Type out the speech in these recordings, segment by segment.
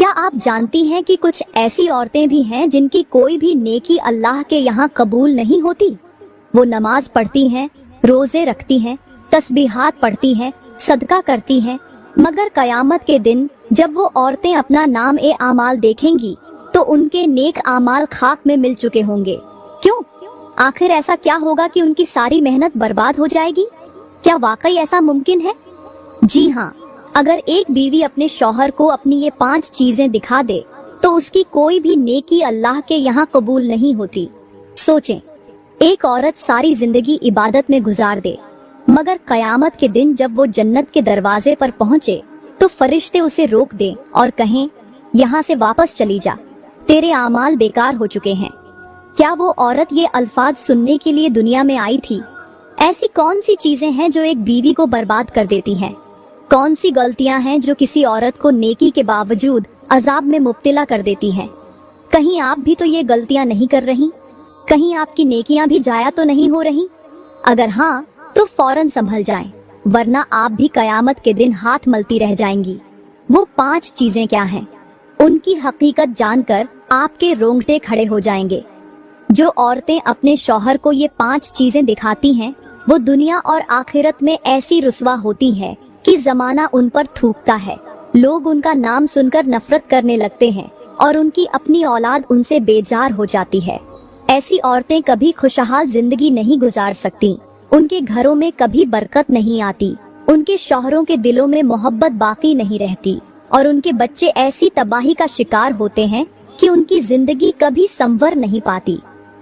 کیا آپ جانتی ہیں کہ کچھ ایسی عورتیں بھی ہیں جن کی کوئی بھی نیکی اللہ کے یہاں قبول نہیں ہوتی؟ وہ نماز پڑھتی ہیں، روزے رکھتی ہیں، تسبیحات پڑھتی ہیں، صدقہ کرتی ہیں، مگر قیامت کے دن جب وہ عورتیں اپنا نام اعمال دیکھیں گی تو ان کے نیک اعمال خاک میں مل چکے ہوں گے۔ کیوں؟ آخر ایسا کیا ہوگا کہ ان کی ساری محنت برباد ہو جائے گی؟ کیا واقعی ایسا ممکن ہے؟ جی ہاں، اگر ایک بیوی اپنے شوہر کو اپنی یہ 5 چیزیں دکھا دے تو اس کی کوئی بھی نیکی اللہ کے یہاں قبول نہیں ہوتی۔ سوچیں، ایک عورت ساری زندگی عبادت میں گزار دے، مگر قیامت کے دن جب وہ جنت کے دروازے پر پہنچے تو فرشتے اسے روک دیں اور کہیں یہاں سے واپس چلی جا، تیرے اعمال بیکار ہو چکے ہیں۔ کیا وہ عورت یہ الفاظ سننے کے لیے دنیا میں آئی تھی؟ ایسی کون سی چیزیں ہیں جو ایک بیوی کو برباد کر دیتی ہیں؟ کون سی غلطیاں ہیں جو کسی عورت کو نیکی کے باوجود عذاب میں مبتلا کر دیتی ہیں؟ کہیں آپ بھی تو یہ غلطیاں نہیں کر رہی؟ کہیں آپ کی نیکیاں بھی ضائع تو نہیں ہو رہی؟ اگر ہاں تو فوراً سنبھل جائیں، ورنہ آپ بھی قیامت کے دن ہاتھ ملتی رہ جائیں گی۔ وہ 5 چیزیں کیا ہیں؟ ان کی حقیقت جان کر آپ کے رونگٹے کھڑے ہو جائیں گے۔ جو عورتیں اپنے شوہر کو یہ 5 چیزیں دکھاتی ہیں وہ دنیا اور آخرت میں ایسی رسوا ہوتی ہے کہ زمانہ ان پر تھوکتا ہے، لوگ ان کا نام سن کر نفرت کرنے لگتے ہیں اور ان کی اپنی اولاد ان سے بیزار ہو جاتی ہے۔ ایسی عورتیں کبھی خوشحال زندگی نہیں گزار سکتی، ان کے گھروں میں کبھی برکت نہیں آتی، ان کے شوہروں کے دلوں میں محبت باقی نہیں رہتی اور ان کے بچے ایسی تباہی کا شکار ہوتے ہیں کہ ان کی زندگی کبھی سنور نہیں پاتی۔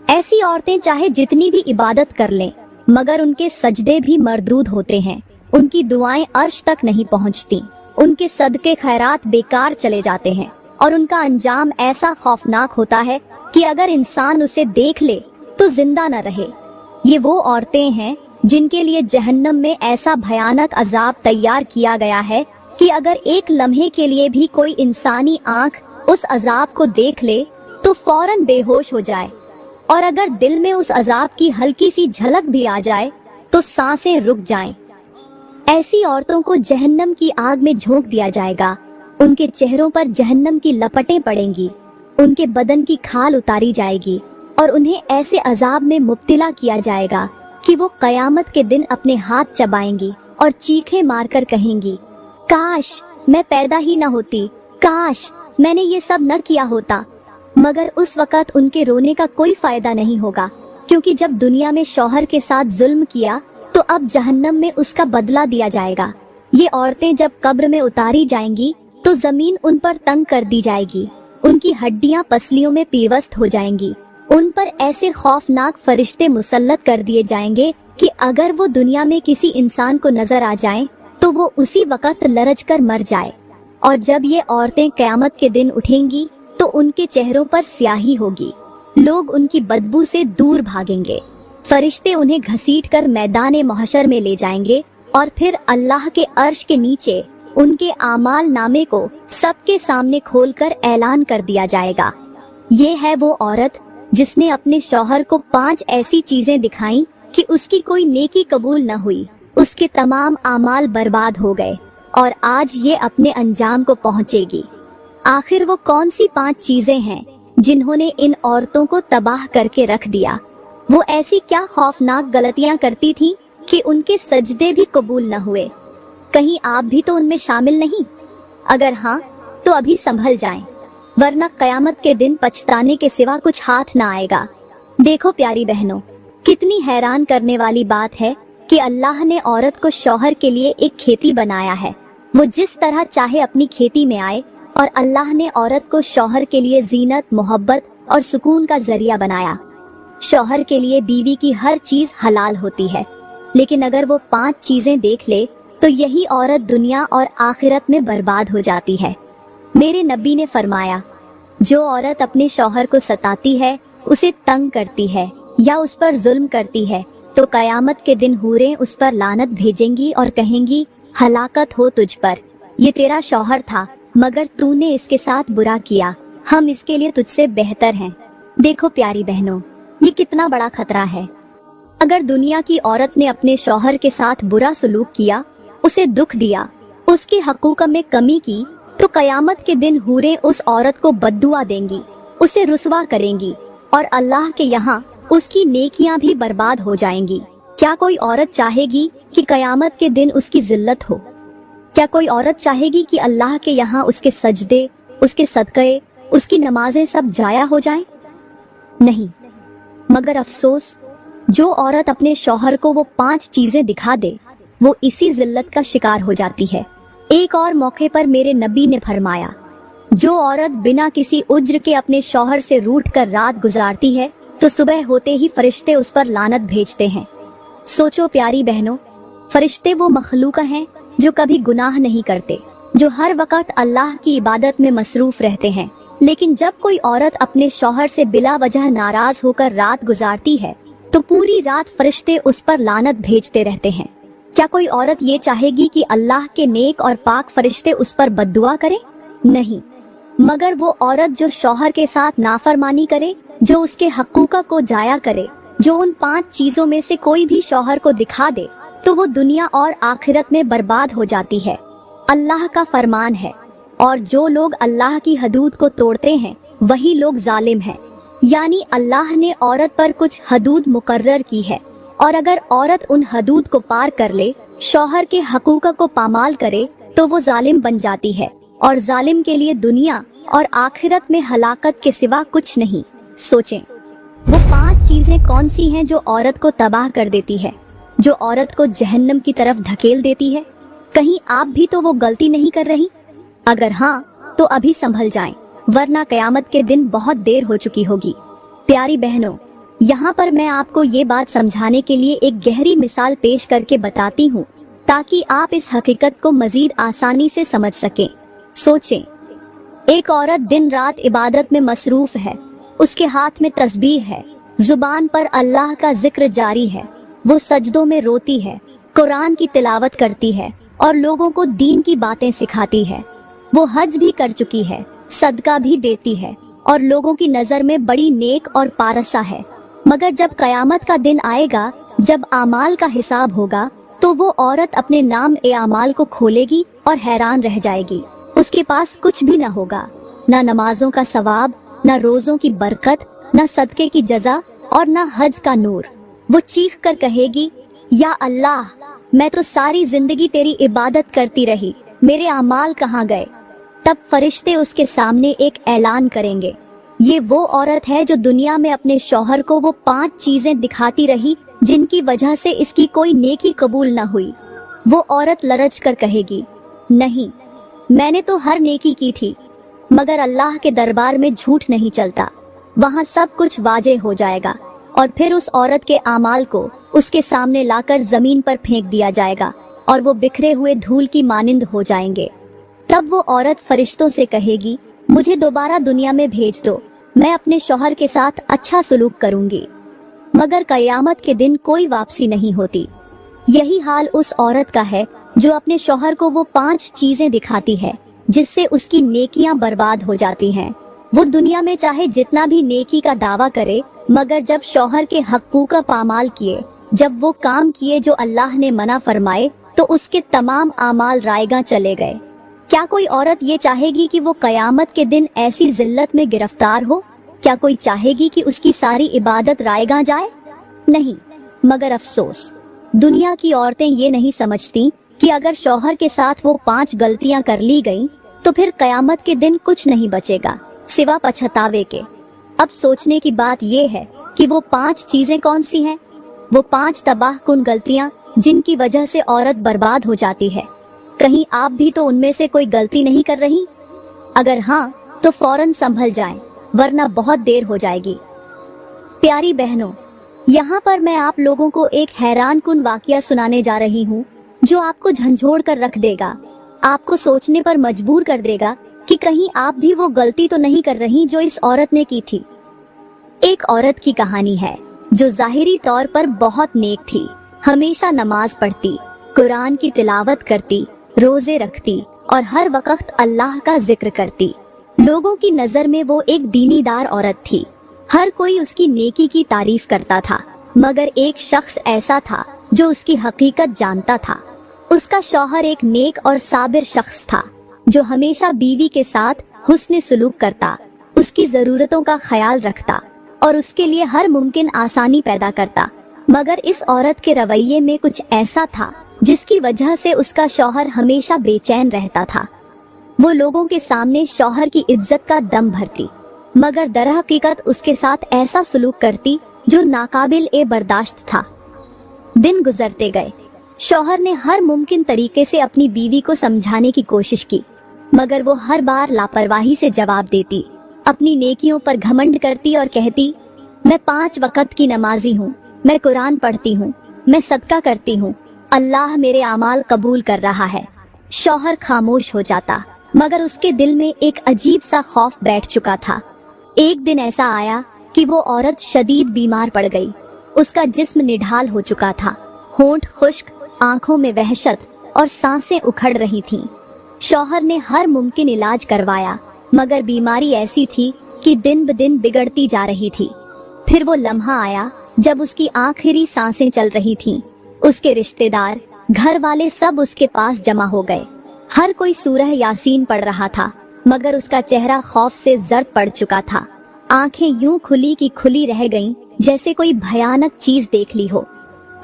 ایسی عورتیں چاہے جتنی بھی عبادت کر لیں مگر ان کے سجدے بھی مردود ہوتے ہیں، ان کی دعائیں عرش تک نہیں پہنچتی، ان کے صدقے خیرات بیکار چلے جاتے ہیں اور ان کا انجام ایسا خوفناک ہوتا ہے کہ اگر انسان اسے دیکھ لے تو زندہ نہ رہے۔ یہ وہ عورتیں ہیں جن کے لیے جہنم میں ایسا بھیانک عذاب تیار کیا گیا ہے کہ اگر ایک لمحے کے لیے بھی کوئی انسانی آنکھ اس عذاب کو دیکھ لے تو فوراً بے ہوش ہو جائے، اور اگر دل میں اس عذاب کی ہلکی سی جھلک بھی آ جائے تو سانسیں رک جائیں۔ ایسی عورتوں کو جہنم کی آگ میں جھونک دیا جائے گا، ان کے چہروں پر جہنم کی لپٹیں پڑیں گی، ان کے بدن کی کھال اتاری جائے گی اور انہیں ایسے عذاب میں مبتلا کیا جائے گا کہ وہ قیامت کے دن اپنے ہاتھ چبائیں گی اور چیخیں مار کر کہیں گی، کاش میں پیدا ہی نہ ہوتی، کاش میں نے یہ سب نہ کیا ہوتا۔ مگر اس وقت ان کے رونے کا کوئی فائدہ نہیں ہوگا، کیونکہ جب دنیا میں شوہر کے ساتھ ظلم کیا تو اب جہنم میں اس کا بدلہ دیا جائے گا۔ یہ عورتیں جب قبر میں اتاری جائیں گی تو زمین ان پر تنگ کر دی جائے گی، ان کی ہڈیاں پسلیوں میں پیوست ہو جائیں گی، ان پر ایسے خوفناک فرشتے مسلط کر دیے جائیں گے کہ اگر وہ دنیا میں کسی انسان کو نظر آ جائیں تو وہ اسی وقت لرج کر مر جائے۔ اور جب یہ عورتیں قیامت کے دن اٹھیں گی تو ان کے چہروں پر سیاہی ہوگی، لوگ ان کی بدبو سے دور بھاگیں گے، فرشتے انہیں گھسیٹ کر میدان محشر میں لے جائیں گے اور پھر اللہ کے عرش کے نیچے ان کے اعمال نامے کو سب کے سامنے کھول کر اعلان کر دیا جائے گا۔ یہ ہے وہ عورت جس نے اپنے شوہر کو 5 ایسی چیزیں دکھائیں کہ اس کی کوئی نیکی قبول نہ ہوئی، اس کے تمام اعمال برباد ہو گئے اور آج یہ اپنے انجام کو پہنچے گی۔ آخر وہ کون سی 5 چیزیں ہیں جنہوں نے ان عورتوں کو تباہ کر کے رکھ دیا؟ وہ ایسی کیا خوفناک غلطیاں کرتی تھیں کہ ان کے سجدے بھی قبول نہ ہوئے؟ کہیں آپ بھی تو ان میں شامل نہیں؟ اگر ہاں تو ابھی سنبھل جائیں، ورنہ قیامت کے دن پچھتانے کے سوا کچھ ہاتھ نہ آئے گا۔ دیکھو پیاری بہنوں، کتنی حیران کرنے والی بات ہے کہ اللہ نے عورت کو شوہر کے لیے ایک کھیتی بنایا ہے، وہ جس طرح چاہے اپنی کھیتی میں آئے، اور اللہ نے عورت کو شوہر کے لیے زینت، محبت اور سکون کا ذریعہ بنایا۔ شوہر کے لیے بیوی کی ہر چیز حلال ہوتی ہے، لیکن اگر وہ 5 چیزیں دیکھ لے تو یہی عورت دنیا اور آخرت میں برباد ہو جاتی ہے۔ میرے نبی نے فرمایا، جو عورت اپنے شوہر کو ستاتی ہے، اسے تنگ کرتی ہے یا اس پر ظلم کرتی ہے تو قیامت کے دن حوریں اس پر لعنت بھیجیں گی اور کہیں گی، ہلاکت ہو تجھ پر، یہ تیرا شوہر تھا مگر تو نے اس کے ساتھ برا کیا، ہم اس کے لیے تجھ سے بہتر ہیں۔ دیکھو پیاری بہنوں، یہ کتنا بڑا خطرہ ہے۔ اگر دنیا کی عورت نے اپنے شوہر کے ساتھ برا سلوک کیا، اسے دکھ دیا، اس کے حقوق میں کمی کی، तो कयामत के दिन हूरें उस औरत को बद्दुआ देंगी, उसे रुसवा करेंगी और अल्लाह के यहाँ उसकी नेकियां भी बर्बाद हो जाएंगी। क्या कोई औरत चाहेगी कि कयामत के दिन उसकी जिल्लत हो? क्या कोई औरत चाहेगी कि अल्लाह के यहाँ उसके सजदे, उसके सदक़े, उसकी नमाजें सब जाया हो जाएं? नहीं। मगर अफसोस, जो औरत अपने शौहर को वो 5 चीजें दिखा दे, वो इसी जिल्लत का शिकार हो जाती है। एक और मौके पर मेरे नबी ने फरमाया, जो औरत बिना किसी उज्र के अपने शौहर से रूठ कर रात गुजारती है तो सुबह होते ही फरिश्ते उस पर लानत भेजते हैं। सोचो प्यारी बहनों, फरिश्ते वो मखलूक हैं जो कभी गुनाह नहीं करते, जो हर वक्त अल्लाह की इबादत में मसरूफ रहते हैं। लेकिन जब कोई औरत अपने शौहर से बिला वजह नाराज होकर रात गुजारती है तो पूरी रात फरिश्ते उस पर लानत भेजते रहते हैं। क्या कोई औरत ये चाहेगी कि अल्लाह के नेक और पाक फरिश्ते उस पर बद्दुआ करें? नहीं। मगर वो औरत जो शौहर के साथ नाफरमानी करे, जो उसके हकूक़ को जाया करे, जो उन 5 चीजों में से कोई भी शौहर को दिखा दे, तो वो दुनिया और आखिरत में बर्बाद हो जाती है। अल्लाह का फरमान है, और जो लोग अल्लाह की हदूद को तोड़ते हैं वही लोग जालिम हैं। यानी अल्लाह ने औरत पर कुछ हदूद मुकर्रर की है, और अगर औरत उन हदूद को पार कर ले, शौहर के हकूक़ को पामाल करे, तो वो जालिम बन जाती है, और जालिम के लिए दुनिया और आखिरत में हलाकत के सिवा कुछ नहीं। सोचें, वो 5 चीजें कौन सी हैं जो औरत को तबाह कर देती है, जो औरत को जहन्नम की तरफ धकेल देती है? कहीं आप भी तो वो गलती नहीं कर रही? अगर हाँ, तो अभी संभल जाएं, वरना कयामत के दिन बहुत देर हो चुकी होगी। प्यारी बहनों, यहाँ पर मैं आपको ये बात समझाने के लिए एक गहरी मिसाल पेश करके बताती हूँ, ताकि आप इस हकीकत को मजीद आसानी से समझ सकें। सोचें, एक औरत दिन रात इबादत में मसरूफ है, उसके हाथ में तस्बीह है, जुबान पर अल्लाह का जिक्र जारी है, वो सजदों में रोती है, कुरान की तिलावत करती है और लोगों को दीन की बातें सिखाती है। वो हज भी कर चुकी है, सदका भी देती है और लोगों की नजर में बड़ी नेक और पारसा है। मगर जब कयामत का दिन आएगा, जब आमाल का हिसाब होगा, तो वो औरत अपने नाम ए आमाल को खोलेगी और हैरान रह जाएगी। उसके पास कुछ भी न होगा, न नमाजों का सवाब, न रोजों की बरकत, न सदके की जजा और न हज का नूर। वो चीख कर कहेगी, या अल्लाह, मैं तो सारी जिंदगी तेरी इबादत करती रही, मेरे आमाल कहाँ गए? तब फरिश्ते उसके सामने एक ऐलान करेंगे, ये वो औरत है जो दुनिया में अपने शौहर को वो 5 चीजें दिखाती रही जिनकी वजह से इसकी कोई नेकी कबूल न हुई। वो औरत लरज कर कहेगी, नहीं, मैंने तो हर नेकी की थी, मगर अल्लाह के दरबार में झूठ नहीं चलता, वहाँ सब कुछ वाजे हो जाएगा। और फिर उस औरत के आमाल को उसके सामने लाकर जमीन पर फेंक दिया जाएगा और वो बिखरे हुए धूल की मानिंद हो जाएंगे। तब वो औरत फरिश्तों से कहेगी, मुझे दोबारा दुनिया में भेज दो, मैं अपने शौहर के साथ अच्छा सलूक करूंगी। मगर कयामत के दिन कोई वापसी नहीं होती। यही हाल उस औरत का है जो अपने शौहर को वो 5 चीजें दिखाती है जिससे उसकी नेकियां बर्बाद हो जाती हैं। वो दुनिया में चाहे जितना भी नेकी का दावा करे, मगर जब शौहर के हकूक़ पामाल किए, जब वो काम किए जो अल्लाह ने मना फरमाए, तो उसके तमाम आमाल रायगा चले गए। क्या कोई औरत ये चाहेगी कि वो कयामत के दिन ऐसी जिल्लत में गिरफ्तार हो? क्या कोई चाहेगी कि उसकी सारी इबादत रायगा जाए? नहीं। मगर अफसोस, दुनिया की औरतें ये नहीं समझती कि अगर शौहर के साथ वो 5 गलतियां कर ली गईं, तो फिर कयामत के दिन कुछ नहीं बचेगा सिवा पछतावे के। अब सोचने की बात ये है कि वो 5 चीजें कौन सी हैं? वो 5 तबाहकुन गलतियां जिनकी वजह से औरत बर्बाद हो जाती है। कहीं आप भी तो उनमें से कोई गलती नहीं कर रही? अगर हाँ, तो फौरन संभल जाएं, वरना बहुत देर हो जाएगी। प्यारी बहनों, यहाँ पर मैं आप लोगों को एक हैरान कुन वाकया सुनाने जा रही हूँ जो आपको झंझोड़ कर रख देगा, आपको सोचने पर मजबूर कर देगा कि कहीं आप भी वो गलती तो नहीं कर रही जो इस औरत ने की थी। एक औरत की कहानी है जो जाहिरी तौर पर बहुत नेक थी, हमेशा नमाज पढ़ती, कुरान की तिलावत करती, रोजे रखती और हर वक्त अल्लाह का जिक्र करती। लोगों की नजर में वो एक दीनीदार औरत थी। हर कोई उसकी नेकी की तारीफ करता था, मगर एक शख्स ऐसा था जो उसकी हकीकत जानता था। उसका शौहर एक नेक और साबिर शख्स था जो हमेशा बीवी के साथ हुस्न सुलूक करता, उसकी जरूरतों का ख्याल रखता और उसके लिए हर मुमकिन आसानी पैदा करता। मगर इस औरत के रवैये में कुछ ऐसा था जिसकी वजह से उसका शौहर हमेशा बेचैन रहता था। वो लोगों के सामने शौहर की इज्जत का दम भरती, मगर दरहकीकत उसके साथ ऐसा सुलूक करती जो नाकाबिल ए बर्दाश्त था। दिन गुजरते गए। शौहर ने हर मुमकिन तरीके से अपनी बीवी को समझाने की कोशिश की, मगर वो हर बार लापरवाही से जवाब देती, अपनी नेकियों पर घमंड करती और कहती, मैं 5 वक्त की नमाजी हूँ, मैं कुरान पढ़ती हूँ, मैं सदका करती हूँ, अल्लाह मेरे अमाल कबूल कर रहा है। शौहर खामोश हो जाता, मगर उसके दिल में एक अजीब सा खौफ बैठ चुका था। एक दिन ऐसा आया कि वो औरत शदीद बीमार पड़ गई। उसका जिस्म निढाल हो चुका था, होंठ खुश्क, आंखों में वहशत और सांसें उखड़ रही थीं। शौहर ने हर मुमकिन इलाज करवाया, मगर बीमारी ऐसी थी कि दिन ब दिन बिगड़ती जा रही थी। फिर वो लम्हा आया जब उसकी आखिरी सांसें चल रही थीं। उसके रिश्तेदार, घर वाले सब उसके पास जमा हो गए। हर कोई सूरह यासीन पढ़ रहा था, मगर उसका चेहरा खौफ से जर्द पड़ चुका था। आंखें यूं खुली की खुली रह गईं, जैसे कोई भयानक चीज देख ली हो।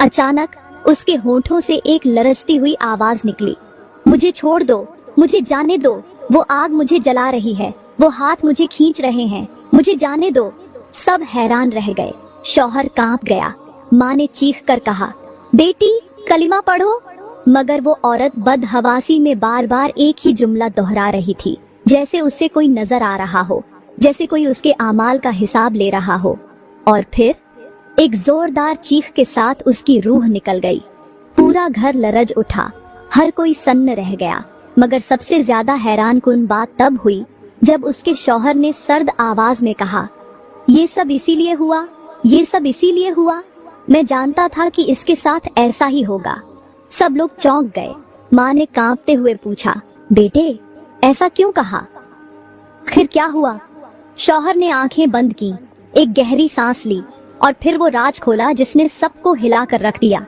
अचानक उसके होठों से एक लरजती हुई आवाज निकली, मुझे छोड़ दो, मुझे जाने दो, वो आग मुझे जला रही है, वो हाथ मुझे खींच रहे हैं, मुझे जाने दो। सब हैरान रह गए। शौहर कांप गया। माँ ने चीख कर कहा, बेटी कलिमा पढ़ो। मगर वो औरत बदहवासी में बार बार एक ही जुमला दोहरा रही थी, जैसे उससे कोई नजर आ रहा हो, जैसे कोई उसके आमाल का हिसाब ले रहा हो। और फिर एक जोरदार चीख के साथ उसकी रूह निकल गई। पूरा घर लरज उठा, हर कोई सन्न रह गया। मगर सबसे ज्यादा हैरान कुन बात तब हुई जब उसके शौहर ने सर्द आवाज में कहा, ये सब इसीलिए हुआ, ये सब इसीलिए हुआ। मैं जानता था कि इसके साथ ऐसा ही होगा। सब लोग चौंक गए। माँ ने कांपते हुए पूछा, बेटे ऐसा क्यों कहा? फिर क्या हुआ? शौहर ने आंखें बंद की, एक गहरी सांस ली और फिर वो राज खोला जिसने सबको हिला कर रख दिया।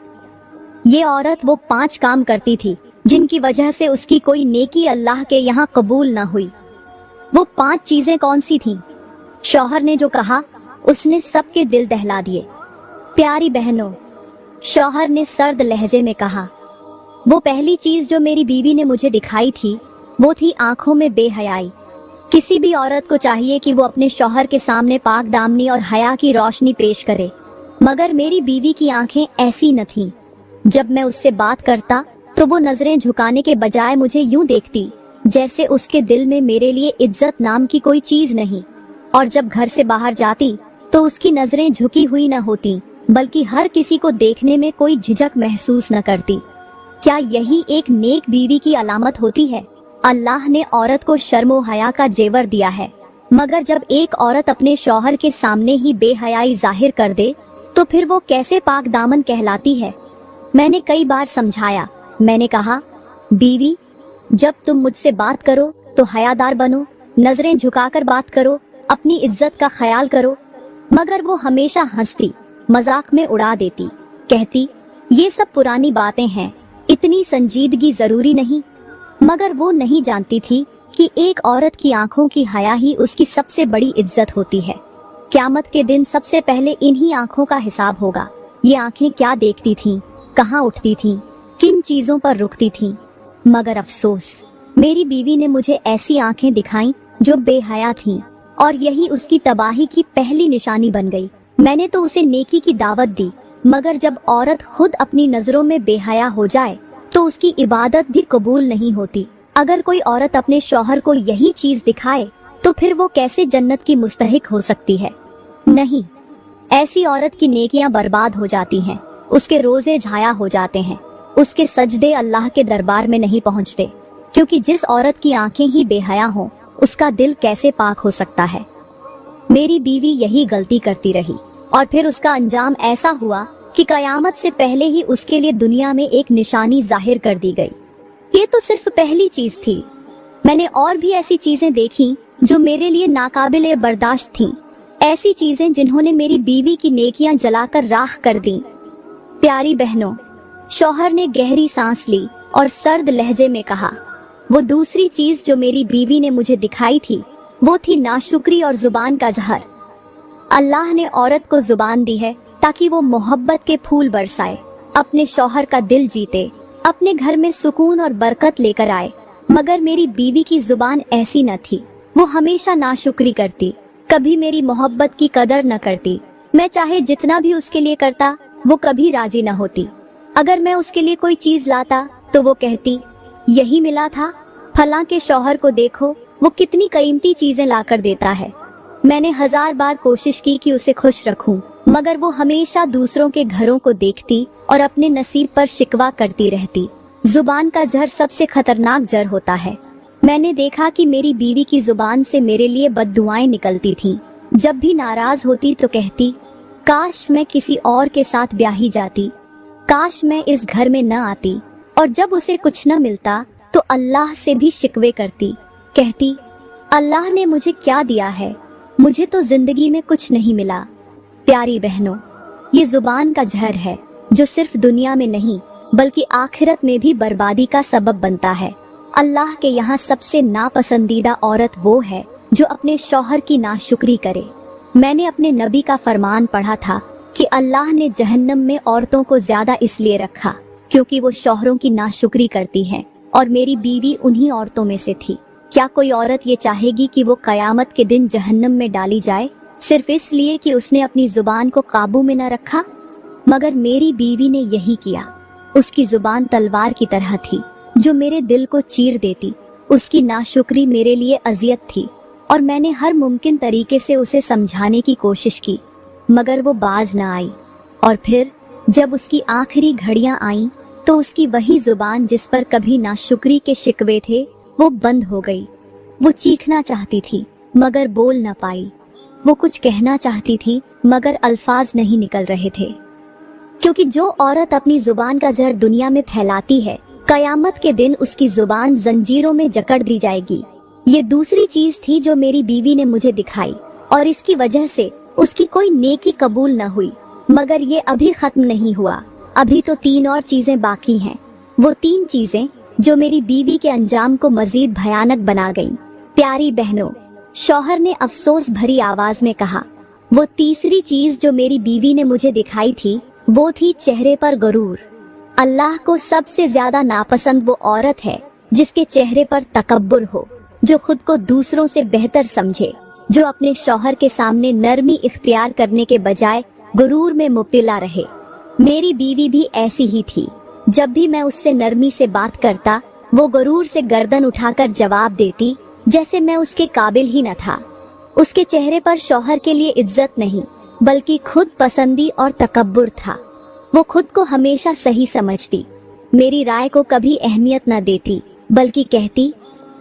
ये औरत वो 5 काम करती थी जिनकी वजह से उसकी कोई नेकी अल्लाह के यहाँ कबूल न हुई। वो 5 चीजें कौन सी थीं? शौहर ने जो कहा उसने सबके दिल दहला दिए। प्यारी बहनों, शौहर ने सर्द लहजे में कहा, वो पहली चीज जो मेरी बीवी ने मुझे दिखाई थी वो थी आंखों में बेहयाई। किसी भी औरत को चाहिए कि वो अपने शौहर के सामने पाक दामनी और हया की रोशनी पेश करे, मगर मेरी बीवी की आंखें ऐसी न थीं। जब मैं उससे बात करता तो वो नजरें झुकाने के बजाय मुझे यूं देखती जैसे उसके दिल में मेरे लिए इज्जत नाम की कोई चीज नहीं। और जब घर से बाहर जाती तो उसकी नजरें झुकी हुई न होती, बल्कि हर किसी को देखने में कोई झिझक महसूस न करती। क्या यही एक नेक बीवी की अलामत होती है? अल्लाह ने औरत को शर्मो हया का जेवर दिया है, मगर जब एक औरत अपने शौहर के सामने ही बेहयाई जाहिर कर दे तो फिर वो कैसे पाक दामन कहलाती है? मैंने कई बार समझाया। मैंने कहा, बीवी जब तुम मुझसे बात करो तो हयादार बनो, नजरें झुकाकर बात करो, अपनी इज्जत का ख्याल करो। मगर वो हमेशा हंसती, मजाक में उड़ा देती, कहती ये सब पुरानी बातें हैं, इतनी संजीदगी जरूरी नहीं। मगर वो नहीं जानती थी कि एक औरत की आंखों की हया ही उसकी सबसे बड़ी इज्जत होती है। क़यामत के दिन सबसे पहले इन्हीं आंखों का हिसाब होगा। ये आंखें क्या देखती थीं, कहाँ उठती थीं, किन चीजों पर रुकती थीं। मगर अफसोस, मेरी बीवी ने मुझे ऐसी आंखें दिखाईं जो बेहया थीं, और यही उसकी तबाही की पहली निशानी बन गई। मैंने तो उसे नेकी की दावत दी, मगर जब औरत खुद अपनी नजरों में बेहया हो जाए तो उसकी इबादत भी कबूल नहीं होती। अगर कोई औरत अपने शौहर को यही चीज दिखाए तो फिर वो कैसे जन्नत की मुस्तहिक हो सकती है? नहीं, ऐसी औरत की नेकियां बर्बाद हो जाती हैं, उसके रोजे झाया हो जाते हैं, उसके सजदे अल्लाह के दरबार में नहीं पहुंचते। क्योंकि जिस औरत की आंखें ही बेहया हों, उसका दिल कैसे पाक हो सकता है? मेरी बीवी यही गलती करती रही और फिर उसका अंजाम ऐसा हुआ कि कयामत से पहले ही उसके लिए दुनिया में एक निशानी जाहिर कर दी गई। ये तो सिर्फ पहली चीज थी। मैंने और भी ऐसी चीजें देखी जो मेरे लिए नाकाबिले बर्दाश्त थीं। ऐसी चीजें जिन्होंने मेरी बीवी की नेकियां जलाकर राख कर दी। प्यारी बहनों, शौहर ने गहरी सांस ली और सर्द लहजे में कहा, वो दूसरी चीज जो मेरी बीवी ने मुझे दिखाई थी वो थी नाशुक्री और जुबान का जहर। अल्लाह ने औरत को जुबान दी है ताकि वो मोहब्बत के फूल बरसाए, अपने शौहर का दिल जीते, अपने घर में सुकून और बरकत लेकर आए। मगर मेरी बीवी की जुबान ऐसी न थी। वो हमेशा नाशुक्री करती, कभी मेरी मोहब्बत की कदर न करती। मैं चाहे जितना भी उसके लिए करता वो कभी राजी न होती। अगर मैं उसके लिए कोई चीज लाता तो वो कहती यही मिला था, फलां के शौहर को देखो वो कितनी कीमती चीजें लाकर देता है। मैंने 1000 बार कोशिश की कि उसे खुश रखूं, मगर वो हमेशा दूसरों के घरों को देखती और अपने नसीब पर शिकवा करती रहती। जुबान का जहर सबसे खतरनाक जहर होता है। मैंने देखा कि मेरी बीवी की जुबान से मेरे लिए बद्दुआएं निकलती थीं। जब भी नाराज होती तो कहती काश मैं किसी और के साथ ब्याही जाती, काश मैं इस घर में न आती। और जब उसे कुछ न मिलता तो अल्लाह से भी शिकवे करती, कहती अल्लाह ने मुझे क्या दिया है, मुझे तो जिंदगी में कुछ नहीं मिला। प्यारी बहनों, ये जुबान का जहर है जो सिर्फ दुनिया में नहीं बल्कि आखिरत में भी बर्बादी का सबब बनता है। अल्लाह के यहाँ सबसे नापसंदीदा औरत वो है जो अपने शौहर की नाशुक्री करे। मैंने अपने नबी का फरमान पढ़ा था कि अल्लाह ने जहन्नम में औरतों को ज्यादा इसलिए रखा क्योंकि वो शौहरों की नाशुक्री करती हैं, और मेरी बीवी उन्हीं औरतों में से थी। क्या कोई औरत ये चाहेगी कि वो कयामत के दिन जहन्नम में डाली जाए सिर्फ इसलिए कि उसने अपनी जुबान को काबू में न रखा? मगर मेरी बीवी ने यही किया। उसकी जुबान तलवार की तरह थी जो मेरे दिल को चीर देती। उसकी नाशुक्री मेरे लिए अजियत थी और मैंने हर मुमकिन तरीके से उसे समझाने की कोशिश की, मगर वो बाज न आई। और फिर जब उसकी आखिरी घड़ियां आईं तो उसकी वही जुबान जिस पर कभी नाशुक्री के शिकवे थे वो बंद हो गई। वो चीखना चाहती थी मगर बोल न पाई। वो कुछ कहना चाहती थी मगर अल्फाज नहीं निकल रहे थे। क्योंकि जो औरत अपनी जुबान का जहर दुनिया में फैलाती है, कयामत के दिन उसकी जुबान जंजीरों में जकड़ दी जाएगी। ये दूसरी चीज थी जो मेरी बीवी ने मुझे दिखाई और इसकी वजह से उसकी कोई नेकी कबूल न हुई। मगर ये अभी खत्म नहीं हुआ, अभी तो 3 और चीजें बाकी हैं। वो 3 चीजें जो मेरी बीवी के अंजाम को मजीद भयानक बना गईं। प्यारी बहनों, शौहर ने अफसोस भरी आवाज में कहा, वो तीसरी चीज जो मेरी बीवी ने मुझे दिखाई थी वो थी चेहरे पर गुरूर। अल्लाह को सबसे ज्यादा नापसंद वो औरत है जिसके चेहरे पर तकब्बुर हो, जो खुद को दूसरों से बेहतर समझे, जो अपने शौहर के सामने नरमी इख्तियार करने के बजाय गुरूर में मुब्तला रहे। मेरी बीवी भी ऐसी ही थी। जब भी मैं उससे नरमी से बात करता वो गुरूर से गर्दन उठाकर जवाब देती जैसे मैं उसके काबिल ही न था। उसके चेहरे पर शौहर के लिए इज्जत नहीं बल्कि खुद पसंदी और तकब्बुर था। वो खुद को हमेशा सही समझती, मेरी राय को कभी अहमियत न देती बल्कि कहती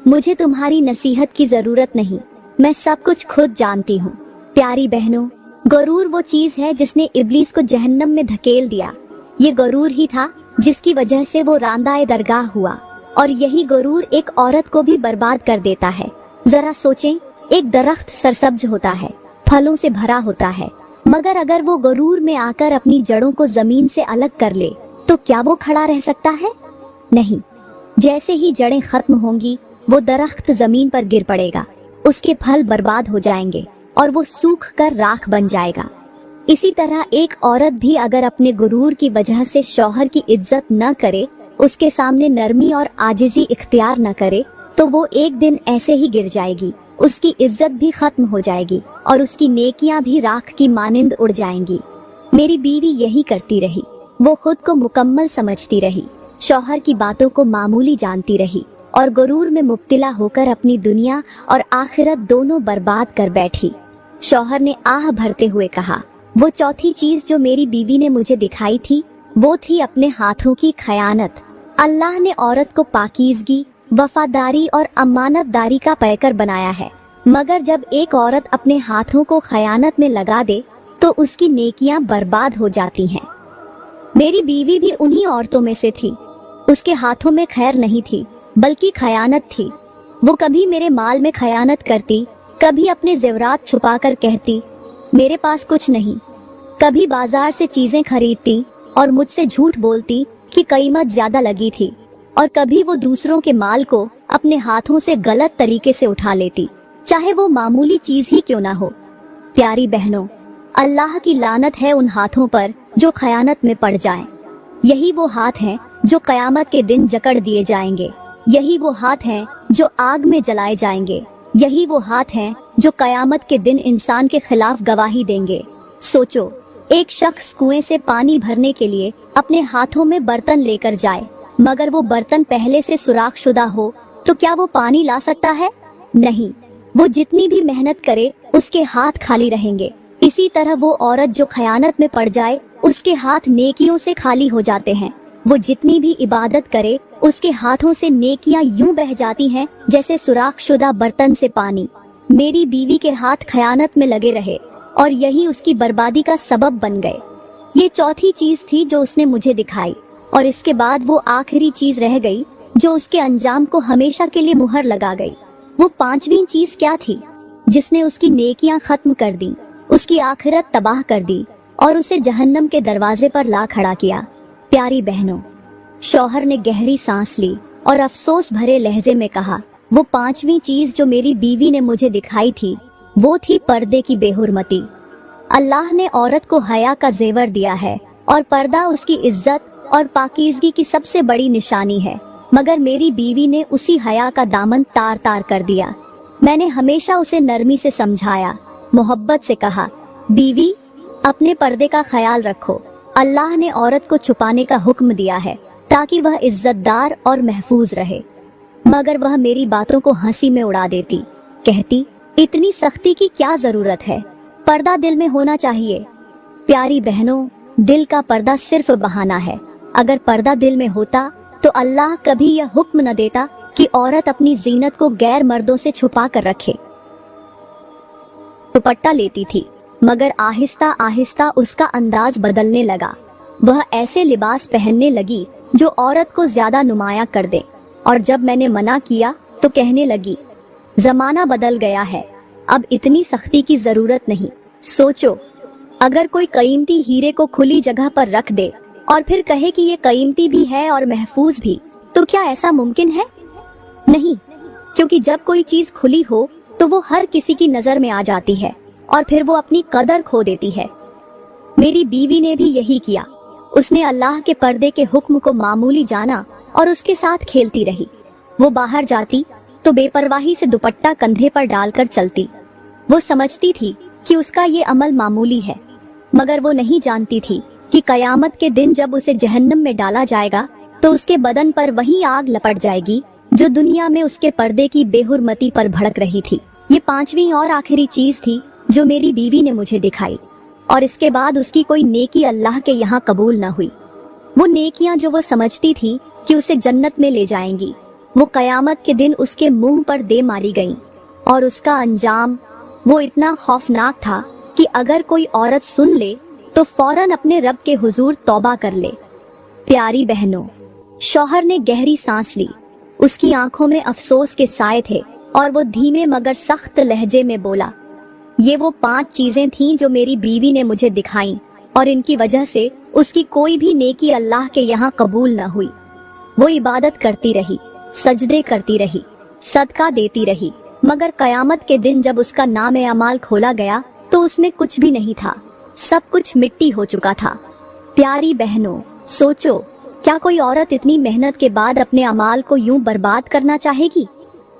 मुझे तुम्हारी नसीहत की जरूरत नहीं, मैं सब कुछ खुद जानती हूँ। प्यारी बहनों, गुरूर वो चीज है जिसने इब्लीस को जहन्नम में धकेल दिया। ये गुरूर ही था जिसकी वजह से वो रांदाए दरगाह हुआ, और यही गुरूर एक औरत को भी बर्बाद कर देता है। जरा सोचें, एक दरख्त सरसब्ज होता है, फलों से भरा होता है, मगर अगर वो गुरूर में आकर अपनी जड़ों को जमीन से अलग कर ले तो क्या वो खड़ा रह सकता है? नहीं। जैसे ही जड़ें खत्म होंगी वो दरख्त जमीन पर गिर पड़ेगा, उसके फल बर्बाद हो जाएंगे और वो सूख कर राख बन जाएगा। इसी तरह एक औरत भी अगर अपने गुरूर की वजह से शौहर की इज्जत न करे, उसके सामने नरमी और आजिजी इख्तियार न करे, तो वो एक दिन ऐसे ही गिर जाएगी, उसकी इज्जत भी खत्म हो जाएगी और उसकी नेकियां भी राख की मानिंद उड़ जाएंगी। मेरी बीवी यही करती रही। वो खुद को मुकम्मल समझती रही, शौहर की बातों को मामूली जानती रही और गुरूर में मुब्तला होकर अपनी दुनिया और आखिरत दोनों बर्बाद कर बैठी। शौहर ने आह भरते हुए कहा, वो चौथी चीज जो मेरी बीवी ने मुझे दिखाई थी वो थी अपने हाथों की खयानत। अल्लाह ने औरत को पाकीज़गी, वफादारी और अमानतदारी का पैकर बनाया है, मगर जब एक औरत अपने हाथों को खयानत में लगा दे तो उसकी नेकियां बर्बाद हो जाती हैं। मेरी बीवी भी उन्हीं औरतों में से थी। उसके हाथों में खैर नहीं थी बल्कि खयानत थी। वो कभी मेरे माल में खयानत करती, कभी अपने जेवरात छुपाकर कहती मेरे पास कुछ नहीं, कभी बाजार से चीजें खरीदती और मुझसे झूठ बोलती कि कीमत ज्यादा लगी थी, और कभी वो दूसरों के माल को अपने हाथों से गलत तरीके से उठा लेती, चाहे वो मामूली चीज ही क्यों ना हो। प्यारी बहनों, अल्लाह की लानत है उन हाथों पर जो खयानत में पड़ जाएं। यही वो हाथ हैं जो कयामत के दिन जकड़ दिए जाएंगे। यही वो हाथ हैं जो आग में जलाए जाएंगे। यही वो हाथ हैं जो कयामत के दिन इंसान के खिलाफ गवाही देंगे। सोचो, एक शख्स कुएं से पानी भरने के लिए अपने हाथों में बर्तन लेकर जाए, मगर वो बर्तन पहले से सुराख शुदा हो तो क्या वो पानी ला सकता है? नहीं। वो जितनी भी मेहनत करे उसके हाथ खाली रहेंगे। इसी तरह वो औरत जो खयानत में पड़ जाए उसके हाथ नेकियों से खाली हो जाते हैं। वो जितनी भी इबादत करे उसके हाथों से नेकियां यूं बह जाती हैं जैसे सुराख शुदा बर्तन से पानी। मेरी बीवी के हाथ खयानत में लगे रहे और यही उसकी बर्बादी का सबब बन गए। ये चौथी चीज थी जो उसने मुझे दिखाई, और इसके बाद वो आखिरी चीज रह गई जो उसके अंजाम को हमेशा के लिए मुहर लगा गई। वो पांचवी चीज क्या थी जिसने उसकी नेकियां खत्म कर दी, उसकी आखिरत तबाह कर दी और उसे जहन्नम के दरवाजे पर ला खड़ा किया। प्यारी बहनों, शौहर ने गहरी सांस ली और अफसोस भरे लहजे में कहा, वो पांचवी चीज जो मेरी बीवी ने मुझे दिखाई थी वो थी पर्दे की बेहुरमती। अल्लाह ने औरत को हया का जेवर दिया है और पर्दा उसकी इज्जत और पाकीज़गी की सबसे बड़ी निशानी है, मगर मेरी बीवी ने उसी हया का दामन तार तार कर दिया। मैंने हमेशा उसे नरमी से समझाया, मोहब्बत से कहा, बीवी अपने पर्दे का ख्याल रखो। अल्लाह ने औरत को छुपाने का हुक्म दिया है ताकि वह इज्जतदार और महफूज रहे, मगर वह मेरी बातों को हंसी में उड़ा देती, कहती, इतनी सख्ती की क्या जरूरत है, पर्दा दिल में होना चाहिए। प्यारी बहनों, दिल का पर्दा सिर्फ बहाना है। अगर पर्दा दिल में होता तो अल्लाह कभी यह हुक्म न देता कि औरत अपनी जीनत को गैर मर्दों से छुपा कर रखे। दुपट्टा लेती थी, मगर आहिस्ता आहिस्ता उसका अंदाज बदलने लगा। वह ऐसे लिबास पहनने लगी जो औरत को ज्यादा नुमाया कर दे, और जब मैंने मना किया तो कहने लगी, जमाना बदल गया है, अब इतनी सख्ती की जरूरत नहीं। सोचो, अगर कोई कीमती हीरे को खुली जगह पर रख दे और फिर कहे कि ये कीमती भी है और महफूज भी, तो क्या ऐसा मुमकिन है? नहीं, क्योंकि जब कोई चीज खुली हो तो वो हर किसी की नजर में आ जाती है और फिर वो अपनी कदर खो देती है। मेरी बीवी ने भी यही किया। उसने अल्लाह के पर्दे के हुक्म को मामूली जाना और उसके साथ खेलती रही। वो बाहर जाती तो बेपरवाही से दुपट्टा कंधे पर डालकर चलती। वो समझती थी कि उसका ये अमल मामूली है, मगर वो नहीं जानती थी कि कयामत के दिन जब उसे जहन्नम में डाला जाएगा तो उसके बदन पर वही आग लपट जाएगी जो दुनिया में उसके पर्दे की बेहुरमती पर भड़क रही थी। ये पांचवी और आखिरी चीज थी जो मेरी बीवी ने मुझे दिखाई, और इसके बाद उसकी कोई नेकी अल्लाह के यहाँ कबूल न हुई। वो नेकियां जो वो समझती थी कि उसे जन्नत में ले जाएंगी, वो कयामत के दिन उसके मुंह पर दे मारी गईं, और उसका अंजाम वो इतना खौफनाक था कि अगर कोई औरत सुन ले तो फौरन अपने रब के हुजूर तौबा कर ले। प्यारी बहनों, शौहर ने गहरी सांस ली। उसकी आंखों में अफसोस के साए थे और वो धीमे मगर सख्त लहजे में बोला, ये वो 5 चीजें थीं जो मेरी बीवी ने मुझे दिखाई, और इनकी वजह से उसकी कोई भी नेकी अल्लाह के यहाँ कबूल न हुई। वो इबादत करती रही, सजदे करती रही, सदका देती रही, मगर कयामत के दिन जब उसका नाम अमाल खोला गया तो उसमें कुछ भी नहीं था। सब कुछ मिट्टी हो चुका था। प्यारी बहनों, सोचो, क्या कोई औरत इतनी मेहनत के बाद अपने अमाल को यूं बर्बाद करना चाहेगी?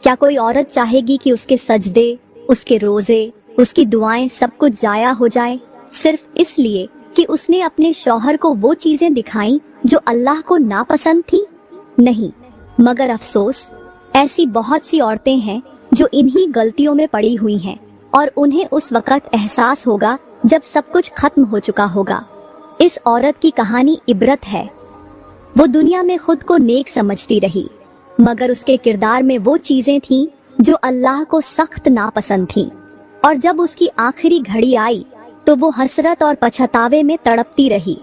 क्या कोई औरत चाहेगी कि उसके सजदे, उसके रोजे, उसकी दुआएं सब कुछ जाया हो जाए सिर्फ इसलिए कि उसने अपने शौहर को वो चीजें दिखाई जो अल्लाह को नापसंद थी? नहीं, मगर अफसोस, ऐसी बहुत सी औरतें हैं जो इन्हीं गलतियों में पड़ी हुई हैं, और उन्हें उस वक्त एहसास होगा जब सब कुछ खत्म हो चुका होगा। इस औरत की कहानी इबरत है। वो दुनिया में खुद को नेक समझती रही, मगर उसके किरदार में वो चीजें थीं जो अल्लाह को सख्त नापसंद थीं, और जब उसकी आखिरी घड़ी आई तो वो हसरत और पछतावे में तड़पती रही,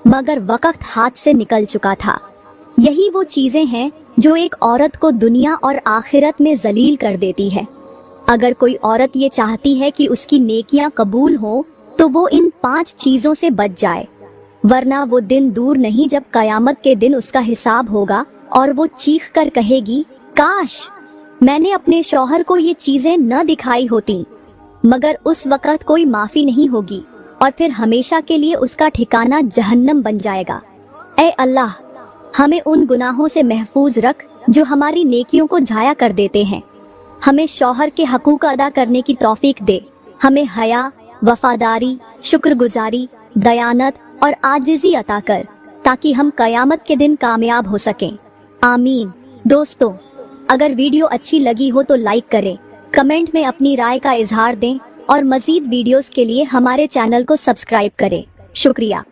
मगर वक्त हाथ से निकल चुका था। यही वो चीजें हैं जो एक औरत को दुनिया और आखिरत में जलील कर देती है। अगर कोई औरत ये चाहती है कि उसकी नेकियां कबूल हो तो वो इन 5 चीजों से बच जाए, वरना वो दिन दूर नहीं जब कयामत के दिन उसका हिसाब होगा और वो चीख कर कहेगी, काश मैंने अपने शौहर को ये चीजें न दिखाई होती। मगर उस वक्त कोई माफी नहीं होगी और फिर हमेशा के लिए उसका ठिकाना जहन्नम बन जाएगा। ऐ अल्लाह, हमें उन गुनाहों से महफूज रख जो हमारी नेकियों को जाया कर देते हैं। हमें शौहर के हकूक अदा करने की तौफीक दे। हमें हया, वफादारी, शुक्रगुजारी, दयानत और आजिज़ी अता कर, ताकि हम कयामत के दिन कामयाब हो सकें। आमीन। दोस्तों, अगर वीडियो अच्छी लगी हो तो लाइक करें, कमेंट में अपनी राय का इजहार दें और मजीद वीडियोस के लिए हमारे चैनल को सब्सक्राइब करें। शुक्रिया।